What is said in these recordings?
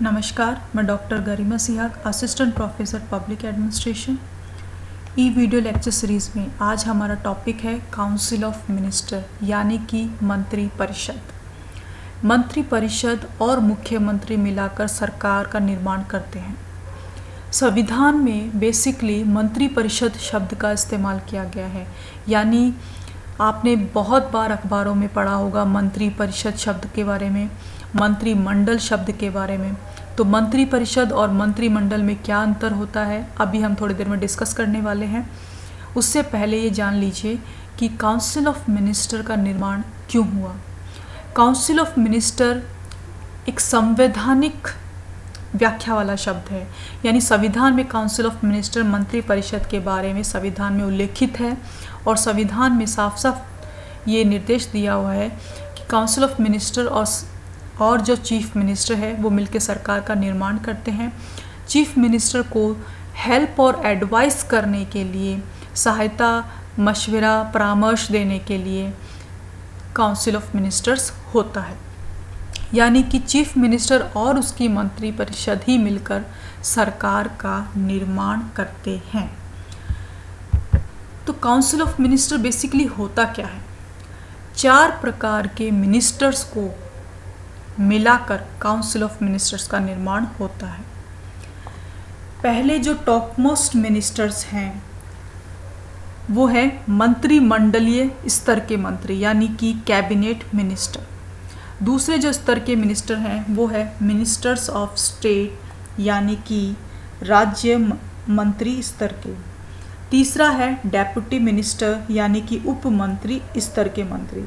नमस्कार, मैं doctor Garima Sihag, assistant professor public administration. E video lecture series में आज हमारा टॉपिक है काउंसिल ऑफ मिनिस्टर यानी कि मंत्री परिषद। मंत्री परिषद और मुख्यमंत्री मिलाकर सरकार का निर्माण करते हैं। संविधान में बेसिकली मंत्री परिषद शब्द का इस्तेमाल किया गया है, यानी आपने बहुत बार अखबारों में पढ़ा होगा मंत्री परिषद शब्द के बारे में, मंत्रिमंडल शब्द के बारे में। तो मंत्री परिषद और मंत्रिमंडल में क्या अंतर होता है, अभी हम थोड़ी देर में डिस्कस करने वाले हैं। उससे पहले ये जान लीजिए कि काउंसिल ऑफ मिनिस्टर का निर्माण क्यों हुआ। काउंसिल ऑफ मिनिस्टर एक संवैधानिक व्याख्या वाला शब्द है, यानी संविधान में काउंसिल ऑफ मिनिस्टर मंत्री परिषद के बारे में संविधान में उल्लेखित है और संविधान में साफ साफ ये निर्देश दिया हुआ है कि काउंसिल ऑफ मिनिस्टर और जो चीफ मिनिस्टर है वो मिलकर सरकार का निर्माण करते हैं। चीफ मिनिस्टर को हेल्प और एडवाइस करने के लिए, सहायता, मशवरा, परामर्श देने के लिए काउंसिल ऑफ मिनिस्टर्स होता है, यानी कि चीफ मिनिस्टर और उसकी मंत्री परिषद ही मिलकर सरकार का निर्माण करते हैं। तो काउंसिल ऑफ मिनिस्टर बेसिकली होता क्या है? 4 प्रकार के मिनिस्टर्स को मिलाकर काउंसिल ऑफ मिनिस्टर्स का निर्माण होता है। पहले जो टॉप मोस्ट मिनिस्टर्स हैं वो है मंत्रिमंडलीय स्तर के मंत्री, यानी कि कैबिनेट मिनिस्टर। दूसरे जो स्तर के मिनिस्टर हैं वो है मिनिस्टर्स ऑफ स्टेट, यानी कि राज्य मंत्री स्तर के। तीसरा है डेप्यूटी मिनिस्टर, यानी कि उप मंत्री स्तर के मंत्री।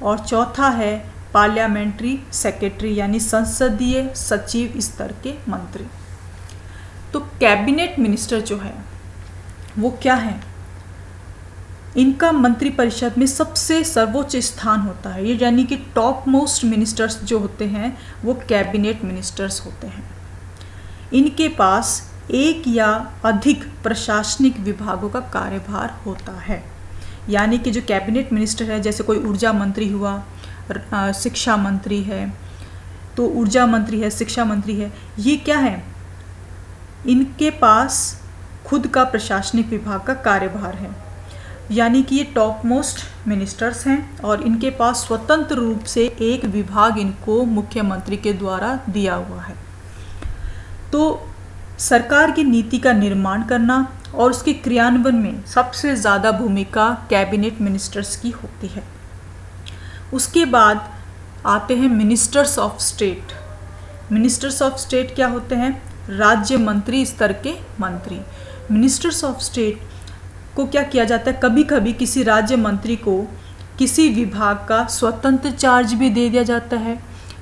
और चौथा है पार्लियामेंट्री सेक्रेटरी, यानी संसदीय सचिव स्तर के मंत्री। तो कैबिनेट मिनिस्टर जो है वो क्या है? इनका मंत्री परिषद में सबसे सर्वोच्च स्थान होता है, ये यानी कि टॉप मोस्ट मिनिस्टर्स जो होते हैं वो कैबिनेट मिनिस्टर्स होते हैं। इनके पास एक या अधिक प्रशासनिक विभागों का कार्यभार होता है, यानी कि जो कैबिनेट मिनिस्टर है, जैसे कोई ऊर्जा मंत्री हुआ, शिक्षा मंत्री है, तो ऊर्जा मंत्री है, शिक्षा मंत्री है, ये क्या है? इनके पास खुद का प्रशासनिक विभाग का कार्यभार है, यानी कि ये टॉप मोस्ट मिनिस्टर्स हैं और इनके पास स्वतंत्र रूप से एक विभाग इनको मुख्यमंत्री के द्वारा दिया हुआ है। तो सरकार की नीति का निर्माण करना और उसके क्रियान्वयन में सबसे ज़्यादा भूमिका कैबिनेट मिनिस्टर्स की होती है। उसके बाद आते हैं ministers of state. Ministers of state क्या होते हैं? राज्य मंत्री स्तर के मंत्री। मिनिस्टर्स ऑफ स्टेट को क्या किया जाता है, कभी कभी किसी राज्य मंत्री को किसी विभाग का स्वतंत्र चार्ज भी दे दिया जाता है,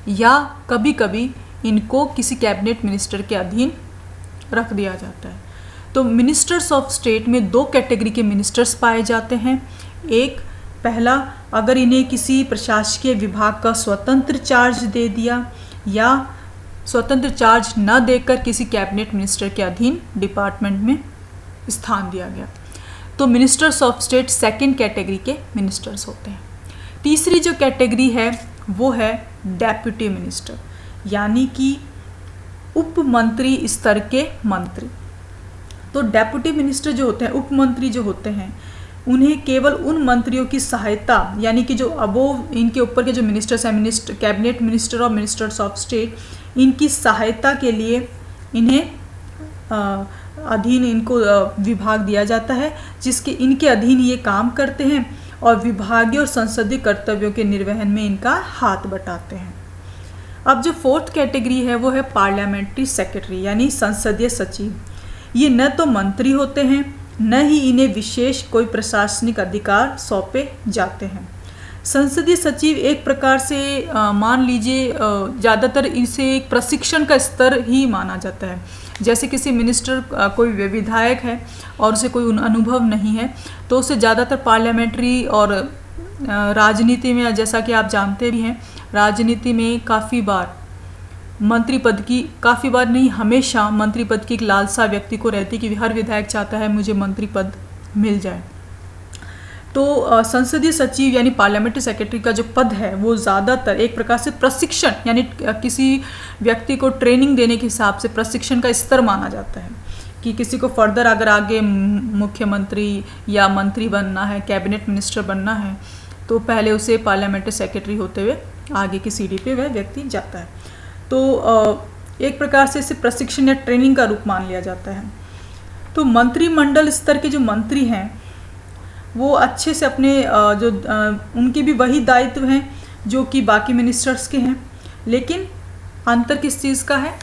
या कभी कभी इनको किसी कैबिनेट मिनिस्टर के अधीन रख दिया जाता है। तो मिनिस्टर्स ऑफ स्टेट में 2 कैटेगरी के मिनिस्टर्स पाए जाते हैं। एक, पहला, अगर इन्हें किसी प्रशासकीय विभाग का स्वतंत्र चार्ज दे दिया या स्वतंत्र चार्ज न देकर किसी कैबिनेट मिनिस्टर के अधीन डिपार्टमेंट में स्थान दिया गया, तो ministers of state second category के मिनिस्टर्स होते हैं। तीसरी जो कैटेगरी है वो है डेप्यूटी मिनिस्टर, यानी कि उप मंत्री स्तर के मंत्री। तो डेप्यूटी मिनिस्टर जो होते हैं, उप मंत्री जो होते हैं, उन्हें केवल उन मंत्रियों की सहायता, यानी कि जो अबोव इनके ऊपर के जो मिनिस्टर्स हैं, कैबिनेट मिनिस्टर और मिनिस्टर्स ऑफ स्टेट, इनकी सहायता के लिए इन्हें अधीन इनको विभाग दिया जाता है, जिसके इनके अधीन ये काम करते हैं और विभागीय और संसदीय कर्तव्यों के निर्वहन में इनका हाथ बटाते हैं। अब जो 4th कैटेगरी है वो है पार्लियामेंट्री सेक्रेटरी, यानी संसदीय सचिव। ये न तो मंत्री होते हैं, न ही इन्हें विशेष कोई प्रशासनिक अधिकार सौंपे जाते हैं। संसदीय सचिव एक प्रकार से मान लीजिए ज़्यादातर इसे एक प्रशिक्षण का स्तर ही माना जाता है। जैसे किसी मिनिस्टर कोई विधायक है और उसे कोई अनुभव नहीं है, तो उसे ज़्यादातर पार्लियामेंट्री और राजनीति में, जैसा कि आप जानते भी हैं, राजनीति में काफ़ी बार मंत्री पद की, काफ़ी बार नहीं, हमेशा मंत्री पद की एक लालसा व्यक्ति को रहती कि हर विधायक चाहता है मुझे मंत्री पद मिल जाए। तो संसदीय सचिव यानी पार्लियामेंट्री सेक्रेटरी का जो पद है वो ज़्यादातर एक प्रकार से प्रशिक्षण यानी किसी व्यक्ति को ट्रेनिंग देने के हिसाब से प्रशिक्षण का स्तर माना जाता है कि किसी को फर्दर अगर आगे मुख्यमंत्री या मंत्री बनना है, कैबिनेट मिनिस्टर बनना है, तो पहले उसे पार्लियामेंट्री सेक्रेटरी होते हुए आगे की सीढ़ी पे वह व्यक्ति जाता है। तो एक प्रकार से इसे प्रशिक्षण या ट्रेनिंग का रूप मान लिया जाता है। तो मंत्रिमंडल स्तर के जो मंत्री हैं वो अच्छे से अपने उनके भी वही दायित्व हैं जो कि बाकी मिनिस्टर्स के हैं, लेकिन अंतर किस चीज़ का है?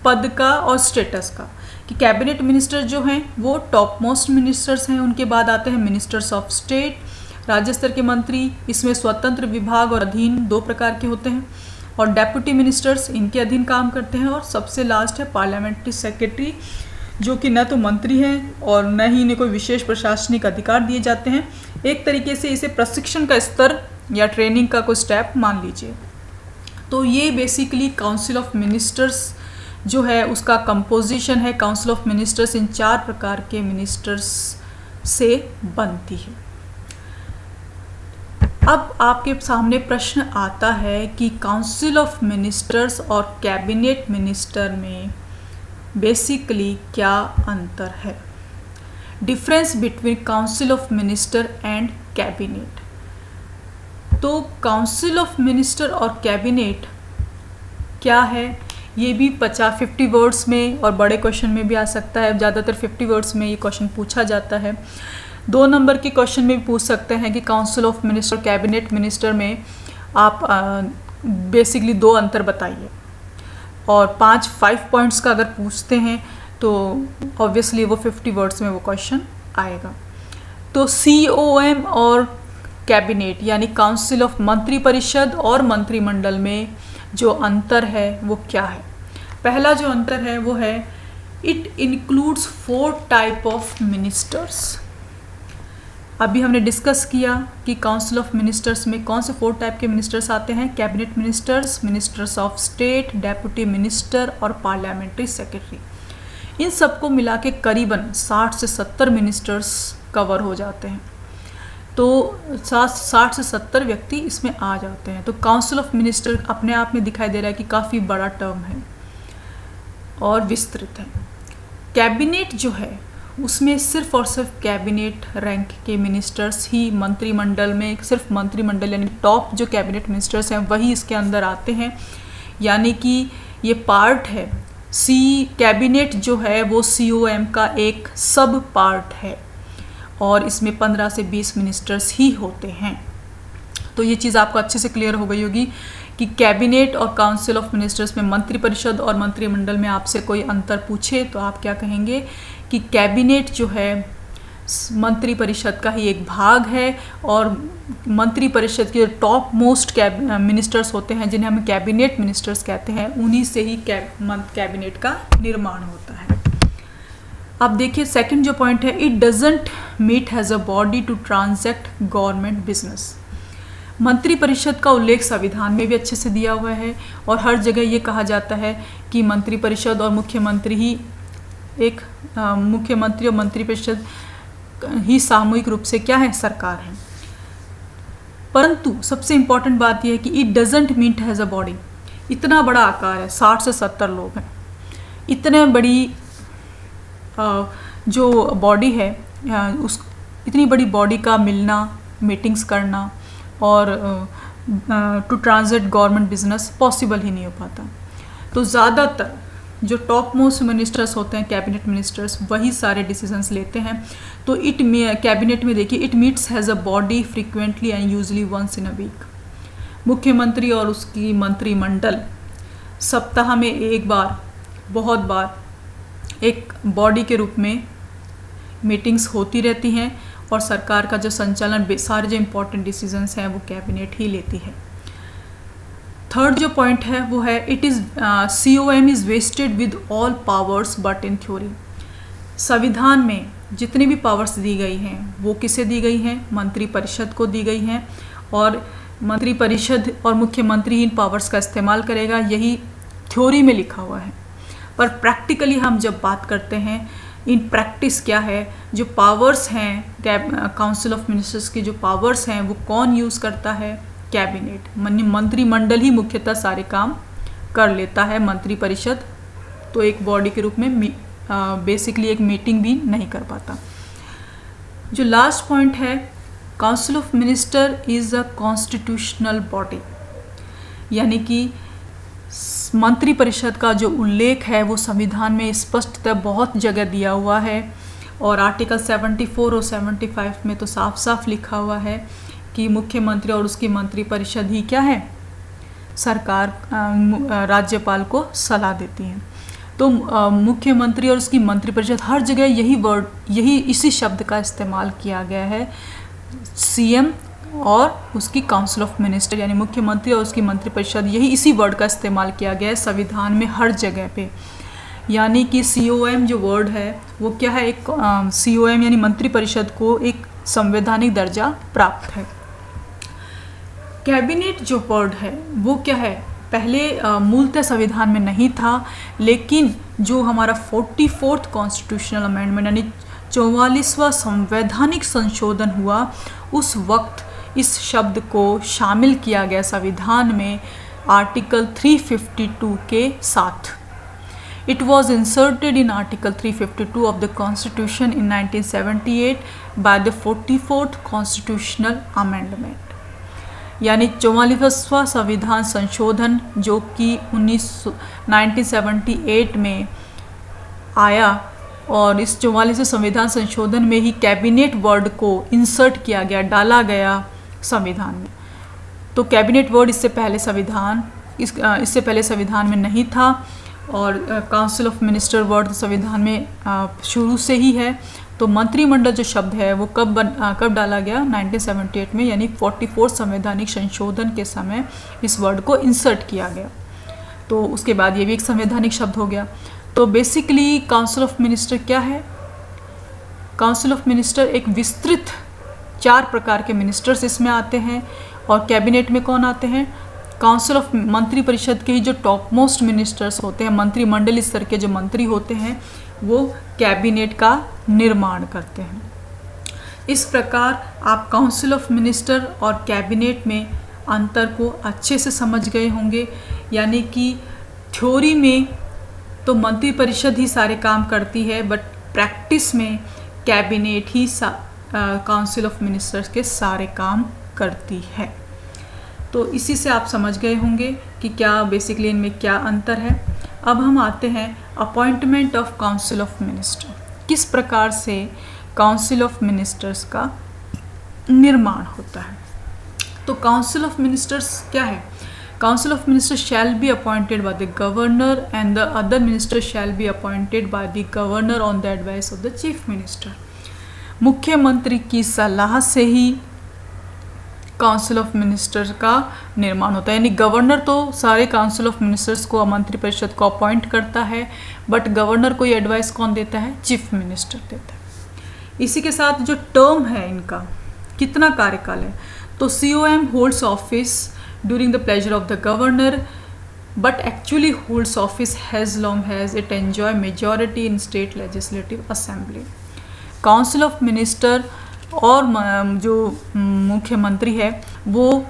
पद का और स्टेटस का। कि कैबिनेट मिनिस्टर जो हैं वो टॉप मोस्ट मिनिस्टर्स हैं, उनके बाद आते हैं मिनिस्टर्स ऑफ स्टेट, राज्य स्तर के मंत्री। इसमें स्वतंत्र विभाग और अधीन दो प्रकार के होते हैं, और डेप्यूटी मिनिस्टर्स इनके अधीन काम करते हैं। और सबसे लास्ट है पार्लियामेंट्री सेक्रेटरी, जो कि न तो मंत्री हैं और न ही इन्हें कोई विशेष प्रशासनिक अधिकार दिए जाते हैं। एक तरीके से इसे प्रशिक्षण का स्तर या ट्रेनिंग का कोई स्टेप मान लीजिए। तो ये बेसिकली काउंसिल ऑफ मिनिस्टर्स जो है उसका कंपोजिशन है। काउंसिल ऑफ मिनिस्टर्स इन 4 प्रकार के मिनिस्टर्स से बनती है। अब आपके सामने प्रश्न आता है कि काउंसिल ऑफ मिनिस्टर्स और कैबिनेट मिनिस्टर में बेसिकली क्या अंतर है? Difference between council of minister and cabinet. तो काउंसिल ऑफ मिनिस्टर और कैबिनेट क्या है, ये भी 50 वर्ड्स में और बड़े क्वेश्चन में भी आ सकता है। ज़्यादातर 50 वर्ड्स में ये क्वेश्चन पूछा जाता है। 2 नंबर के क्वेश्चन में भी पूछ सकते हैं कि council of minister cabinet minister में आप बेसिकली 2 अंतर बताइए। और 5 पॉइंट्स का अगर पूछते हैं तो ऑब्वियसली वो 50 वर्ड्स में वो क्वेश्चन आएगा। तो COM और कैबिनेट यानी काउंसिल ऑफ मंत्रिपरिषद और मंत्रिमंडल में जो अंतर है वो क्या है? पहला जो अंतर है वो है it includes 4 type of ministers. अभी हमने डिस्कस किया कि काउंसिल ऑफ मिनिस्टर्स में कौन से 4 टाइप के मिनिस्टर्स आते हैं। Cabinet ministers, ministers of state, deputy minister और पार्लियामेंट्री सेक्रेटरी। इन सबको मिला के करीबन 60 से 70 मिनिस्टर्स कवर हो जाते हैं। तो 60 से 70 व्यक्ति इसमें आ जाते हैं। तो काउंसिल ऑफ मिनिस्टर अपने आप में दिखाई दे रहा है कि काफ़ी बड़ा टर्म है और विस्तृत है। कैबिनेट जो है उसमें सिर्फ और सिर्फ कैबिनेट रैंक के मिनिस्टर्स ही मंत्रिमंडल में, सिर्फ मंत्रिमंडल यानी टॉप जो कैबिनेट मिनिस्टर्स हैं वही इसके अंदर आते हैं। यानी कि ये पार्ट है, कैबिनेट जो है वो COM का एक सब पार्ट है और इसमें 15 से 20 मिनिस्टर्स ही होते हैं। तो ये चीज़ आपको अच्छे से क्लियर हो गई होगी कि कैबिनेट और काउंसिल ऑफ मिनिस्टर्स में मंत्रिपरिषद और मंत्रिमंडल में आपसे कोई अंतर पूछे तो आप क्या कहेंगे कि कैबिनेट जो है मंत्रिपरिषद का ही एक भाग है और मंत्रिपरिषद के टॉप मोस्ट मिनिस्टर्स होते हैं जिन्हें हम कैबिनेट मिनिस्टर्स कहते हैं, उन्हीं से ही कैबिनेट का निर्माण होता है। अब देखिए सेकंड जो पॉइंट है, it doesn't meet has a body to transact government business. मंत्रिपरिषद का उल्लेख संविधान में भी अच्छे से दिया हुआ है और हर जगह ये कहा जाता है कि मंत्रिपरिषद और मुख्यमंत्री ही मुख्यमंत्री और मंत्रिपरिषद ही सामूहिक रूप से क्या है, सरकार है। परंतु सबसे इम्पॉर्टेंट बात यह है कि it doesn't meet has a body. इतना बड़ा आकार है, 60 से 70 लोग हैं, इतने बड़ी जो बॉडी है इतनी बड़ी बॉडी का मिलना, मीटिंग्स करना और to transit government business possible ही नहीं हो पाता। तो ज़्यादातर जो टॉप मोस्ट मिनिस्टर्स होते हैं, कैबिनेट मिनिस्टर्स, वही सारे डिसीजंस लेते हैं। तो कैबिनेट में देखिए, it meets has a body frequently and usually once in a week. मुख्यमंत्री और उसकी मंत्रिमंडल सप्ताह में एक बार, बहुत बार एक बॉडी के रूप में मीटिंग्स होती रहती हैं और सरकार का जो संचालन, सारे जो इम्पोर्टेंट डिसीजंस हैं वो कैबिनेट ही लेती है। थर्ड जो पॉइंट है वो है COM is wasted with all powers but in theory. संविधान में जितनी भी पावर्स दी गई हैं वो किसे दी गई हैं, मंत्रिपरिषद को दी गई हैं और मंत्रिपरिषद और मुख्यमंत्री इन पावर्स का इस्तेमाल करेगा, यही थ्योरी में लिखा हुआ है। पर प्रैक्टिकली हम जब बात करते हैं इन प्रैक्टिस क्या है, जो पावर्स हैं काउंसिल ऑफ मिनिस्टर्स की जो पावर्स हैं वो कौन यूज़ करता है, कैबिनेट। मंत्रिमंडल ही मुख्यतः सारे काम कर लेता है, मंत्री परिषद तो एक बॉडी के रूप में बेसिकली एक मीटिंग भी नहीं कर पाता। जो लास्ट पॉइंट है, council of minister is a constitutional body, यानी कि मंत्री परिषद का जो उल्लेख है वो संविधान में स्पष्टतः बहुत जगह दिया हुआ है और आर्टिकल 74 और 75 में तो साफ साफ लिखा हुआ है कि मुख्यमंत्री और उसकी मंत्री परिषद ही क्या है, सरकार राज्यपाल को सलाह देती है। तो मुख्यमंत्री और उसकी मंत्रिपरिषद हर जगह यही इसी शब्द का इस्तेमाल किया गया है, सीएम और उसकी काउंसिल ऑफ मिनिस्टर, यानी मुख्यमंत्री और उसकी मंत्रिपरिषद, यही इसी वर्ड का इस्तेमाल किया गया है संविधान में हर जगह पे। यानी कि COM जो वर्ड है वो क्या है, एक COM यानी मंत्रिपरिषद को एक संवैधानिक दर्जा प्राप्त है। कैबिनेट जो वर्ड है वो क्या है, पहले मूलतः संविधान में नहीं था, लेकिन जो हमारा 44th कॉन्स्टिट्यूशनल अमेंडमेंट यानी 44वां संवैधानिक संशोधन हुआ, उस वक्त इस शब्द को शामिल किया गया संविधान में आर्टिकल 352 के साथ। It was inserted in Article 352 of the Constitution in 1978 by the 44th Constitutional Amendment। यानी 44वां संविधान संशोधन जो कि 1978 में आया, और इस 44वें संविधान संशोधन में ही कैबिनेट वर्ड को इंसर्ट किया गया, डाला गया संविधान में। तो कैबिनेट वर्ड इससे पहले संविधान में नहीं था, और काउंसिल ऑफ मिनिस्टर वर्ड संविधान में शुरू से ही है। तो मंत्रिमंडल जो शब्द है वो कब डाला गया, 1978 में, यानी 44 संवैधानिक संशोधन के समय इस वर्ड को इंसर्ट किया गया। तो उसके बाद ये भी एक संवैधानिक शब्द हो गया। तो बेसिकली काउंसिल ऑफ मिनिस्टर क्या है, काउंसिल ऑफ मिनिस्टर एक विस्तृत 4 प्रकार के मिनिस्टर्स इसमें आते हैं, और कैबिनेट में कौन आते हैं, काउंसिल ऑफ मंत्री परिषद के ही जो टॉप मोस्ट मिनिस्टर्स होते हैं, मंत्रिमंडल स्तर के जो मंत्री होते हैं, वो कैबिनेट का निर्माण करते हैं। इस प्रकार आप काउंसिल ऑफ मिनिस्टर और कैबिनेट में अंतर को अच्छे से समझ गए होंगे। यानी कि थ्योरी में तो मंत्री परिषद ही सारे काम करती है, बट प्रैक्टिस में cabinet he council of ministers के सारे काम करती है। तो इसी से आप समझ गए होंगे कि क्या बेसिकली इनमें क्या अंतर है। अब हम आते हैं appointment of council of minister, किस प्रकार से काउंसिल ऑफ मिनिस्टर्स का निर्माण होता है। तो काउंसिल ऑफ मिनिस्टर्स क्या है, council of ministers shall be appointed by the governor and the other minister shall be appointed by the governor on the advice of the chief minister. मुख्यमंत्री की सलाह से ही काउंसिल ऑफ मिनिस्टर का निर्माण होता है, यानी गवर्नर तो सारे काउंसिल ऑफ मिनिस्टर्स को, मंत्री परिषद को अपॉइंट करता है, बट गवर्नर को ये एडवाइस कौन देता है, चीफ मिनिस्टर देता है। इसी के साथ जो टर्म है इनका, कितना कार्यकाल है, तो COM holds office during the pleasure of the governor, but actually holds office has long has it enjoy majority in state legislative assembly. Council of minister और जो मुख्यमंत्री है वो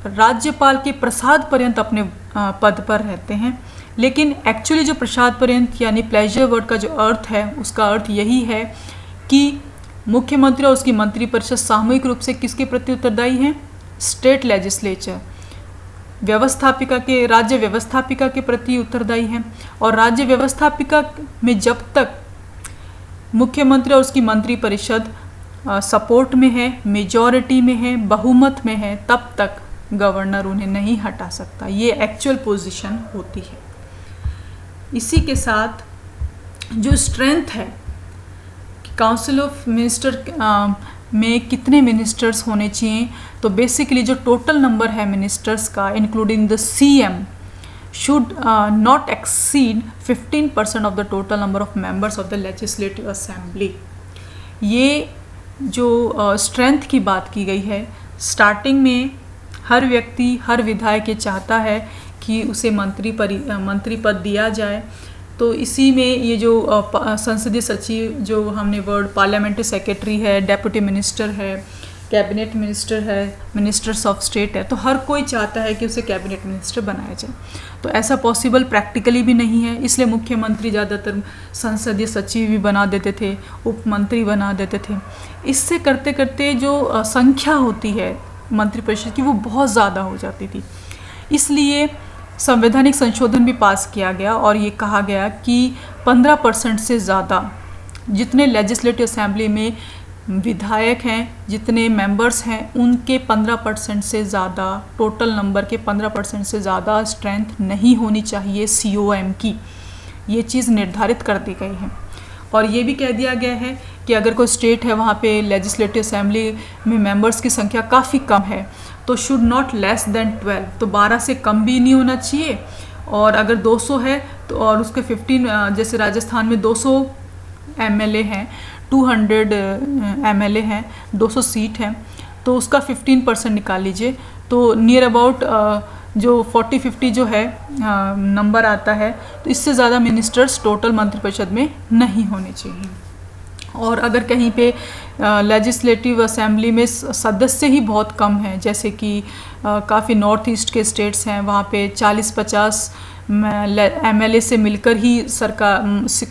राज्यपाल के प्रसाद पर्यंत अपने पद पर रहते हैं, लेकिन एक्चुअली जो प्रसाद पर्यंत यानी प्लेजर वर्ड का जो अर्थ है, उसका अर्थ यही है कि मुख्यमंत्री और उसकी मंत्रिपरिषद सामूहिक रूप से किसके प्रति उत्तरदायी हैं, स्टेट लेजिस्लेचर व्यवस्थापिका के, राज्य व्यवस्थापिका के प्रति उत्तरदायी हैं। और राज्य व्यवस्थापिका में जब तक मुख्यमंत्री और उसकी मंत्रिपरिषद सपोर्ट में है, मेजॉरिटी में है, बहुमत में है, तब तक गवर्नर उन्हें नहीं हटा सकता। ये एक्चुअल पोजीशन होती है। इसी के साथ जो स्ट्रेंथ है कि काउंसिल ऑफ मिनिस्टर में कितने मिनिस्टर्स होने चाहिए, तो बेसिकली जो टोटल नंबर है मिनिस्टर्स का including the CM should not exceed 15% of the total number of members of the legislative assembly। ये जो स्ट्रेंथ की बात की गई है, स्टार्टिंग में हर व्यक्ति, हर विधायक ये चाहता है कि उसे मंत्री पद दिया जाए, तो इसी में ये जो संसदीय सचिव, जो हमने वर्ड पार्लियामेंट्री सेक्रेटरी है, डेप्यूटी मिनिस्टर है, कैबिनेट मिनिस्टर है, मिनिस्टर्स ऑफ स्टेट है, तो हर कोई चाहता है कि उसे कैबिनेट मिनिस्टर बनाया जाए। तो ऐसा पॉसिबल प्रैक्टिकली भी नहीं है, इसलिए मुख्यमंत्री ज़्यादातर संसदीय सचिव भी बना देते थे, उप मंत्री बना देते थे। इससे करते करते जो संख्या होती है मंत्रिपरिषद की वो बहुत ज़्यादा हो जाती थी। इसलिए संवैधानिक संशोधन भी पास किया गया और ये कहा गया कि 15% से ज़्यादा जितने लेजिस्लेटिव असेंबली में विधायक हैं, जितने मेंबर्स हैं, उनके 15% से ज़्यादा, टोटल नंबर के 15% से ज़्यादा स्ट्रेंथ नहीं होनी चाहिए COM की। ये चीज़ निर्धारित कर दी गई है। और ये भी कह दिया गया है कि अगर कोई स्टेट है वहाँ पे लेजिस्लेटिव असेंबली में मेंबर्स की संख्या काफ़ी कम है तो शुड नॉट लेस देन 12, तो 12 से कम भी नहीं होना चाहिए। और अगर 200 है तो और उसके 15, जैसे राजस्थान में 200 MLA हैं, 200 MLA हैं, 200 सीट हैं, तो उसका 15% निकाल लीजिए, तो नियर अबाउट जो 40-50 जो है नंबर आता है, तो इससे ज़्यादा मिनिस्टर्स टोटल मंत्रिपरिषद में नहीं होने चाहिए। और अगर कहीं पे लेजिस्लेटिव असेंबली में सदस्य ही बहुत कम हैं, जैसे कि काफ़ी नॉर्थ ईस्ट के स्टेट्स हैं, वहाँ पे 40-50 MLA से मिलकर ही सरकार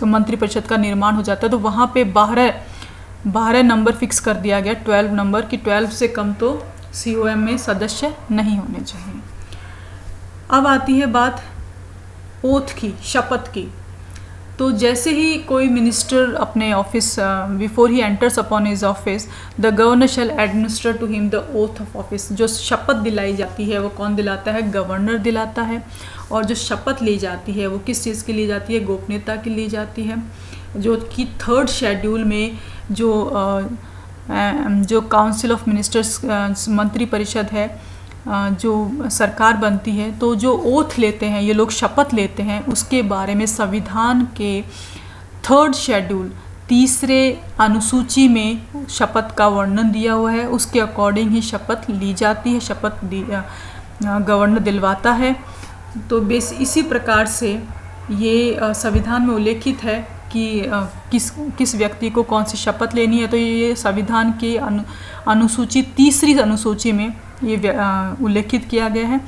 मंत्रिपरिषद का निर्माण हो जाता है, तो वहाँ पे 12 नंबर फिक्स कर दिया गया, 12 नंबर की 12 से कम तो COM में सदस्य नहीं होने चाहिए। अब आती है बात ओथ की, शपथ की। तो जैसे ही कोई मिनिस्टर अपने office, before he enters upon his office, the governor shall administer to him the oath of office. जो शपथ दिलाई जाती है वो कौन दिलाता है? गवर्नर दिलाता है। और जो शपथ ली जाती है वो किस चीज़ की ली जाती है? गोपनीयता की ली जाती है, जो कि 3rd शेड्यूल में जो काउंसिल ऑफ मिनिस्टर्स मंत्रिपरिषद है, जो सरकार बनती है, तो जो ओथ लेते हैं ये लोग, शपथ लेते हैं, उसके बारे में संविधान के 3rd शेड्यूल 3रे अनुसूची में शपथ का वर्णन दिया हुआ है। उसके अकॉर्डिंग ही शपथ ली जाती है, शपथ गवर्नर दिलवाता है। तो इसी प्रकार से ये संविधान में उल्लेखित है कि किस व्यक्ति को कौन सी शपथ लेनी है। तो ये संविधान के अनुसूची 3री अनुसूची में ये उल्लेखित किया गया है।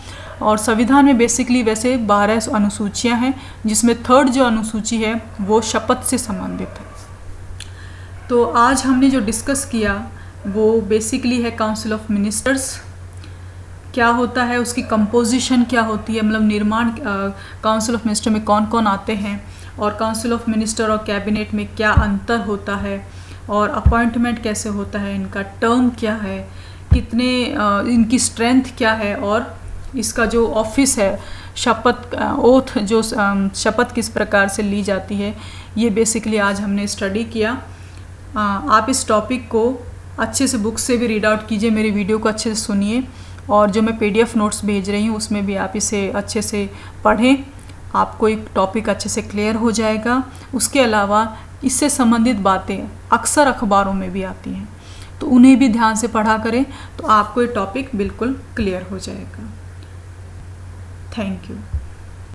और संविधान में बेसिकली वैसे 12 अनुसूचियां हैं, जिसमें 3rd जो अनुसूची है वो शपथ से संबंधित है। तो आज हमने जो डिस्कस किया वो बेसिकली है काउंसिल ऑफ मिनिस्टर्स क्या होता है, उसकी कंपोजिशन क्या होती है, मतलब निर्माण काउंसिल ऑफ मिनिस्टर में कौन कौन आते हैं, और काउंसिल ऑफ मिनिस्टर और कैबिनेट में क्या अंतर होता है, और अपॉइंटमेंट कैसे होता है, इनका टर्म क्या है, कितने इनकी स्ट्रेंथ क्या है, और इसका जो ऑफिस है, शपथ ओथ, जो शपथ किस प्रकार से ली जाती है, ये बेसिकली आज हमने स्टडी किया। आप इस टॉपिक को अच्छे से बुक से भी रीड आउट कीजिए, मेरी वीडियो को अच्छे से सुनिए, और जो मैं PDF नोट्स भेज रही हूँ उसमें भी आप इसे अच्छे से पढ़ें, आपको एक टॉपिक अच्छे से क्लियर हो जाएगा। उसके अलावा इससे संबंधित बातें अक्सर अखबारों में भी आती हैं, तो उन्हें भी ध्यान से पढ़ा करें, तो आपको ये टॉपिक बिल्कुल क्लियर हो जाएगा। Thank you.